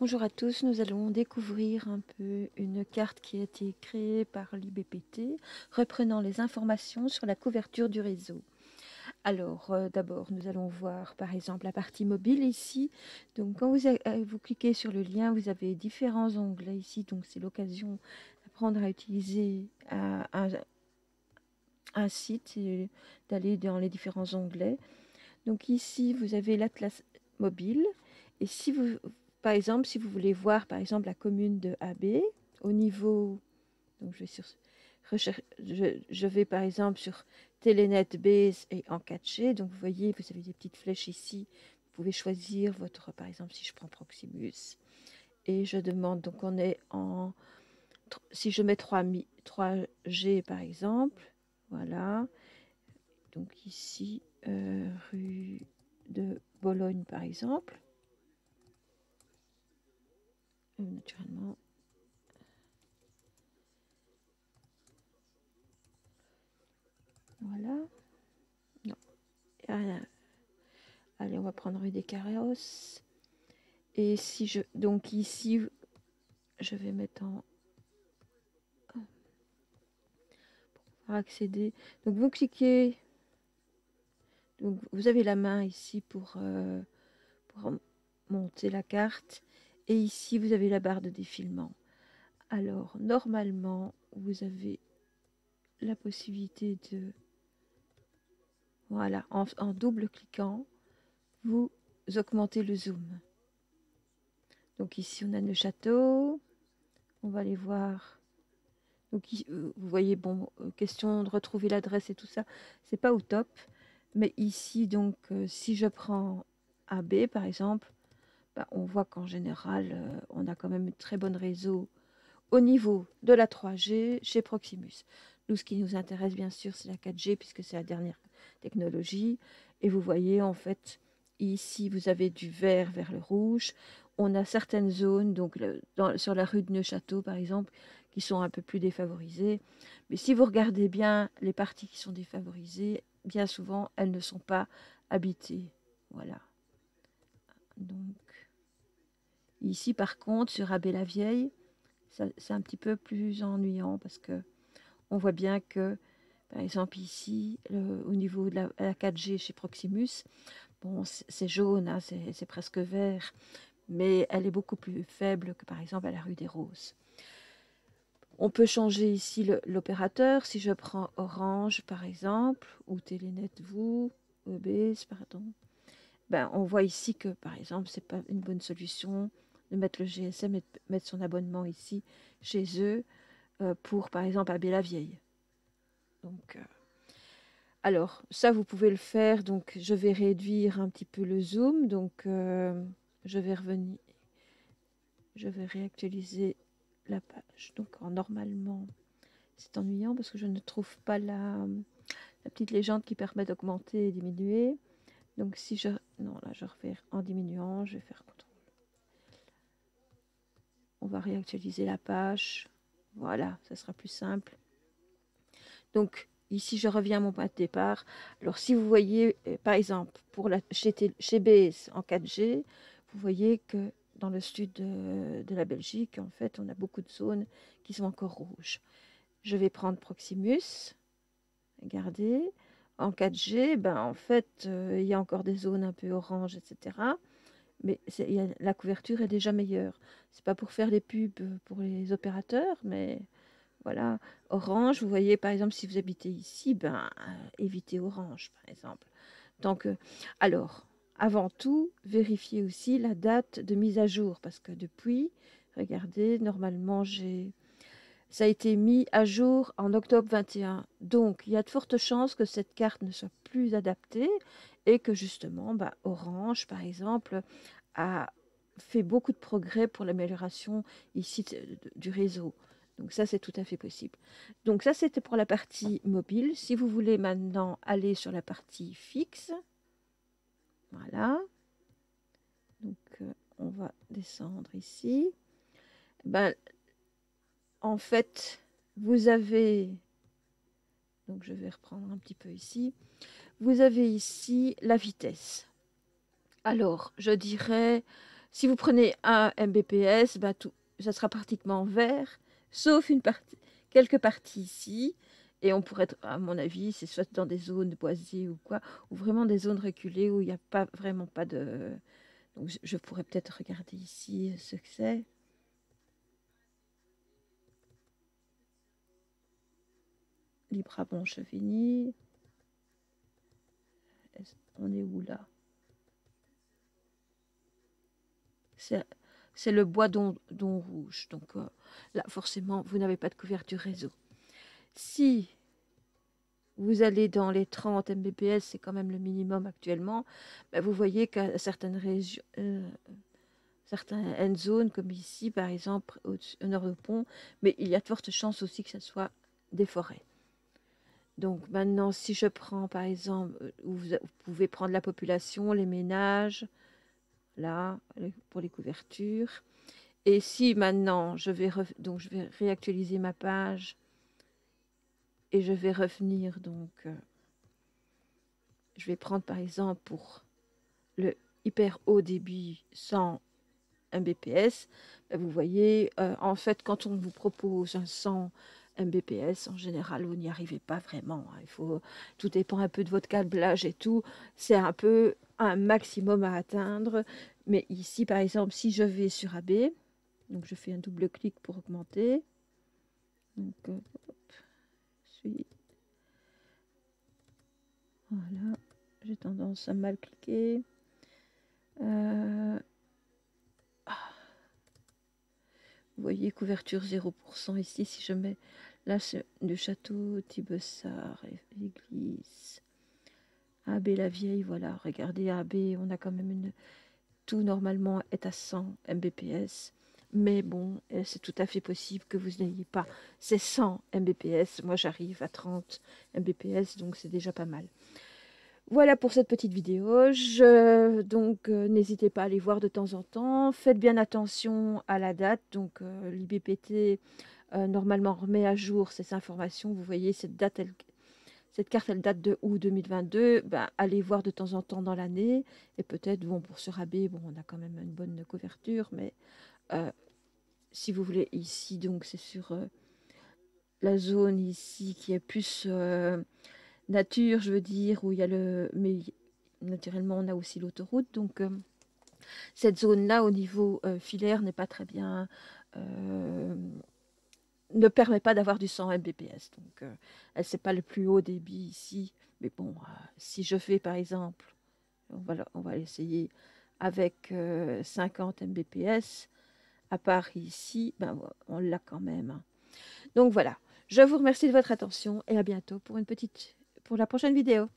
Bonjour à tous, nous allons découvrir un peu une carte qui a été créée par l'IBPT, reprenant les informations sur la couverture du réseau. Alors, d'abord, nous allons voir par exemple la partie mobile ici. Donc, quand vous cliquez sur le lien, vous avez différents onglets ici. Donc, c'est l'occasion d'apprendre à utiliser un site et d'aller dans les différents onglets. Donc, ici, vous avez l'atlas mobile. Et si vous, par exemple, si vous voulez voir, par exemple, la commune de AB, au niveau, donc je vais sur je vais par exemple sur Telenet Base et en 4G. Donc vous voyez, vous avez des petites flèches ici. Vous pouvez choisir votre, par exemple, si je prends Proximus et je demande, donc on est en, si je mets 3G par exemple, voilà. Donc ici, rue de Bologne par exemple, naturellement. Voilà. Non. Allez, on va prendre rue des Carros. Et si je... Donc ici, je vais mettre en... Pour accéder. Donc vous cliquez... Donc vous avez la main ici pour monter la carte. Et ici, vous avez la barre de défilement. Alors, normalement, vous avez la possibilité de... Voilà, en double cliquant, vous augmentez le zoom. Donc ici, on a le château. On va aller voir. Donc, vous voyez, bon, question de retrouver l'adresse et tout ça, c'est pas au top. Mais ici, donc, si je prends AB, par exemple, bah, on voit qu'en général, on a quand même un très bon réseau au niveau de la 3G chez Proximus. Nous, ce qui nous intéresse, bien sûr, c'est la 4G, puisque c'est la dernière technologie. Et vous voyez, en fait, ici, vous avez du vert vers le rouge. On a certaines zones, donc sur la rue de Neuchâteau, par exemple, qui sont un peu plus défavorisées. Mais si vous regardez bien les parties qui sont défavorisées, bien souvent, elles ne sont pas habitées. Voilà. Donc, ici, par contre, sur Abbé-la-Vieille, c'est un petit peu plus ennuyant parce que on voit bien que, par exemple, ici, au niveau de la 4G chez Proximus, bon, c'est jaune, hein, c'est presque vert, mais elle est beaucoup plus faible que, par exemple, à la rue des Roses. On peut changer ici l'opérateur. Si je prends Orange, par exemple, ou Telenet, vous, EBS, pardon, ben, on voit ici que, par exemple, c'est pas une bonne solution de mettre le GSM et de mettre son abonnement ici chez eux pour, par exemple, Abbé-la-Vieille. Donc, alors, ça, vous pouvez le faire. Donc, je vais réduire un petit peu le zoom. Donc, je vais revenir. Je vais réactualiser la page. Donc, normalement, c'est ennuyant parce que je ne trouve pas la petite légende qui permet d'augmenter et diminuer. Donc, si je... Non, là, je refais en diminuant. Je vais faire CTRL. On va réactualiser la page. Voilà, ça sera plus simple. Donc, ici, je reviens à mon point de départ. Alors, si vous voyez, par exemple, chez BS en 4G, vous voyez que dans le sud de la Belgique, en fait, on a beaucoup de zones qui sont encore rouges. Je vais prendre Proximus. Regardez. En 4G, ben, en fait, il y a encore des zones un peu oranges, etc. Mais la couverture est déjà meilleure. C'est pas pour faire des pubs pour les opérateurs, mais voilà, Orange, vous voyez, par exemple, si vous habitez ici, ben, évitez Orange, par exemple. Donc, alors, avant tout, vérifiez aussi la date de mise à jour, parce que depuis, regardez, normalement, ça a été mis à jour en octobre 21. Donc, il y a de fortes chances que cette carte ne soit plus adaptée et que justement, ben, Orange, par exemple, a fait beaucoup de progrès pour l'amélioration ici du réseau. Donc ça, c'est tout à fait possible. Donc ça, c'était pour la partie mobile. Si vous voulez maintenant aller sur la partie fixe, voilà. Donc on va descendre ici. Ben, en fait, vous avez... Donc je vais reprendre un petit peu ici. Vous avez ici la vitesse. Alors, je dirais Si vous prenez un Mbps, ben tout, ça sera pratiquement vert, sauf une partie, quelques parties ici. Et on pourrait être, à mon avis, c'est soit dans des zones boisées ou quoi, ou vraiment des zones reculées où il n'y a pas vraiment pas de... Donc je pourrais peut-être regarder ici ce que c'est. Librabon-Chevigny. On est où là? C'est le bois don rouge. Donc là, forcément, vous n'avez pas de couverture réseau. Si vous allez dans les 30 Mbps, c'est quand même le minimum actuellement, ben vous voyez qu'à certaines régions, certaines zones, comme ici, par exemple, au nord de Pont, mais il y a de fortes chances aussi que ce soit des forêts. Donc maintenant, si je prends, par exemple, vous pouvez prendre la population, les ménages, là, pour les couvertures. Et si maintenant, donc je vais réactualiser ma page et je vais revenir, donc, je vais prendre, par exemple, pour le hyper haut débit 100 Mbps, vous voyez, en fait, quand on vous propose un 100 Mbps, en général, vous n'y arrivez pas vraiment. Tout dépend un peu de votre câblage et tout. C'est un peu un maximum à atteindre. Mais ici, par exemple, si je vais sur AB, donc je fais un double clic pour augmenter. Donc, voilà, j'ai tendance à mal cliquer. Vous voyez, couverture 0% ici. Si je mets, là, c'est le château, Thibessart, l'église. AB la vieille, voilà. Regardez, AB, on a quand même une... Tout, normalement, est à 100 Mbps. Mais bon, c'est tout à fait possible que vous n'ayez pas ces 100 Mbps. Moi, j'arrive à 30 Mbps, donc c'est déjà pas mal. Voilà pour cette petite vidéo. Donc, n'hésitez pas à aller voir de temps en temps. Faites bien attention à la date. Donc, l'IBPT, normalement, remet à jour ces informations. Vous voyez, cette carte, elle date de août 2022. Ben, allez voir de temps en temps dans l'année. Et peut-être, bon, pour ce rabais, bon, on a quand même une bonne couverture. Mais si vous voulez, ici, donc, c'est sur la zone ici qui est plus... nature, je veux dire, où il y a le... Mais naturellement, on a aussi l'autoroute. Donc, cette zone-là, au niveau filaire, n'est pas très bien... ne permet pas d'avoir du 100 Mbps. Donc, elle c'est pas le plus haut débit ici. Mais bon, si je fais, par exemple, on va essayer avec 50 Mbps, à part ici, ben, on l'a quand même. Donc, voilà. Je vous remercie de votre attention et à bientôt pour la prochaine vidéo.